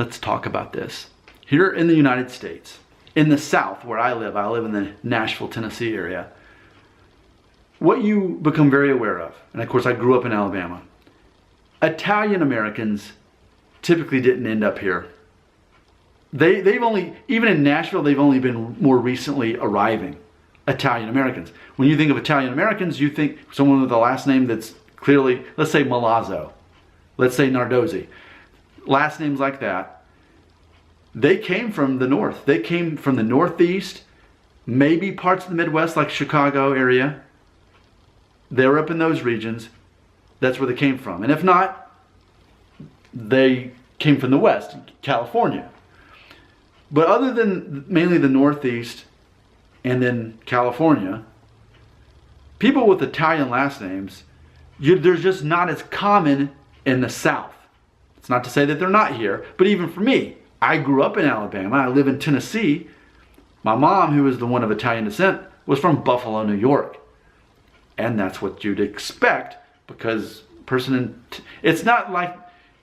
let's talk about this. Here in the United States, in the South where I live in the Nashville, Tennessee area, what you become very aware of, and of course I grew up in Alabama, Italian Americans typically didn't end up here. They've only, even in Nashville, they've only been more recently arriving Italian Americans. When you think of Italian Americans, you think someone with a last name that's clearly, let's say Milazzo, let's say Nardozzi, last names like that. They came from the North. They came from the Northeast, maybe parts of the Midwest like Chicago area. They were up in those regions. That's where they came from. And if not, they came from the West, California. But other than mainly the Northeast and then California, people with Italian last names, they're just not as common in the South. It's not to say that they're not here, but even for me, I grew up in Alabama. I live in Tennessee. My mom, who is the one of Italian descent, was from Buffalo, New York. And that's what you'd expect, because it's not like,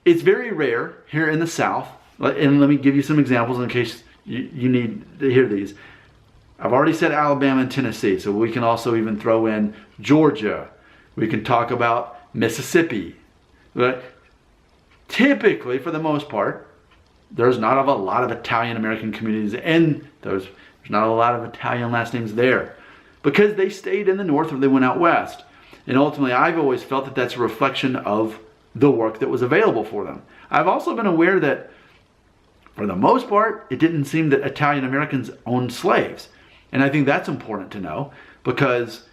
it's very rare here in the South. And let me give you some examples in case you need to hear these. I've already said Alabama and Tennessee, so we can also even throw in Georgia. We can talk about Mississippi. But typically, for the most part, there's not a lot of Italian American communities in those. There's not a lot of Italian last names there, because they stayed in the North or they went out West. And ultimately, I've always felt that that's a reflection of the work that was available for them. I've also been aware that, for the most part, it didn't seem that Italian Americans owned slaves. And I think that's important to know, because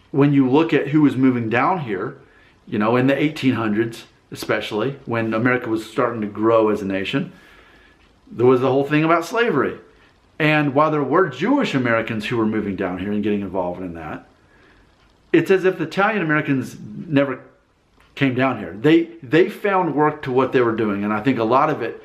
when you look at who was moving down here, in the 1800s, especially, when America was starting to grow as a nation, there was the whole thing about slavery. And while there were Jewish Americans who were moving down here and getting involved in that, it's as if the Italian Americans never came down here. They found work to what they were doing. And I think a lot of it,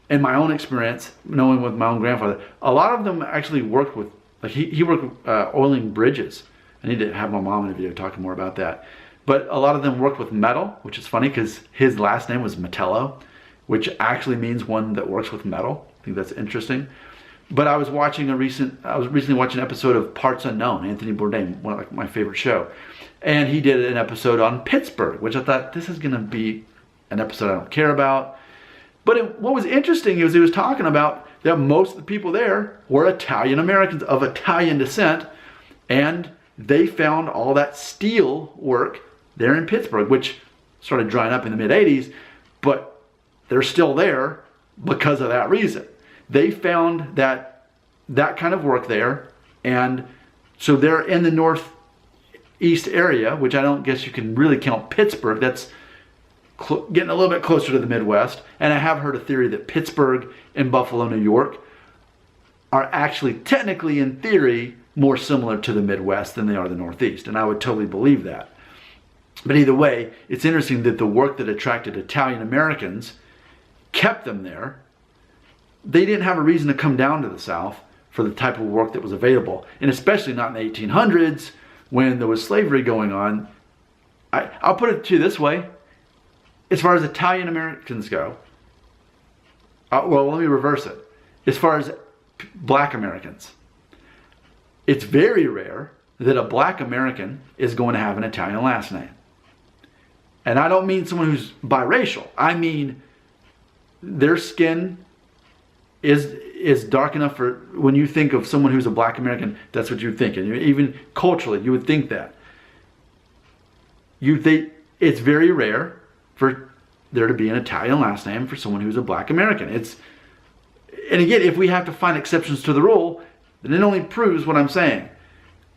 in my own experience, knowing with my own grandfather, a lot of them actually worked with, like he worked with oiling bridges. I need to have my mom in a video talking more about that. But a lot of them worked with metal, which is funny because his last name was Metello, which actually means one that works with metal. I think that's interesting. But I was recently watching an episode of Parts Unknown, Anthony Bourdain, one of my favorite show. And he did an episode on Pittsburgh, which I thought, this is going to be an episode I don't care about. But what was interesting is he was talking about that most of the people there were Italian Americans of Italian descent, and they found all that steel work there in Pittsburgh, which started drying up in the mid-'80s, but they're still there because of that reason. They found that kind of work there, and so they're in the northeast area, which I don't guess you can really count Pittsburgh. That's getting a little bit closer to the Midwest. And I have heard a theory that Pittsburgh and Buffalo, New York are actually technically, in theory, more similar to the Midwest than they are the Northeast. And I would totally believe that. But either way, it's interesting that the work that attracted Italian Americans kept them there. They didn't have a reason to come down to the South for the type of work that was available. And especially not in the 1800s when there was slavery going on. I'll put it to you this way. As far as Italian Americans go, well, let me reverse it. As far as black Americans, it's very rare that a black American is going to have an Italian last name. And I don't mean someone who's biracial. I mean their skin is dark enough for, when you think of someone who's a black American, that's what you think. And even culturally, you would think that. It's very rare for there to be an Italian last name for someone who's a black American. And again, if we have to find exceptions to the rule, then it only proves what I'm saying.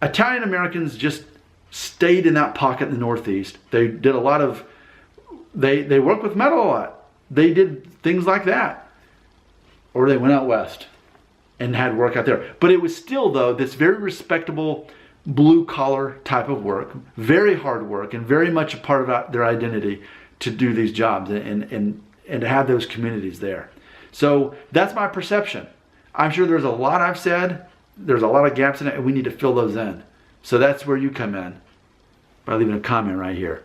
Italian Americans just stayed in that pocket in the Northeast. They did a lot of, they worked with metal a lot. They did things like that. Or they went out West and had work out there. But it was still, though, this very respectable blue collar type of work, very hard work, and very much a part of their identity to do these jobs and to have those communities there. So that's my perception. I'm sure there's a lot I've said. There's a lot of gaps in it, and we need to fill those in. So that's where you come in by leaving a comment right here.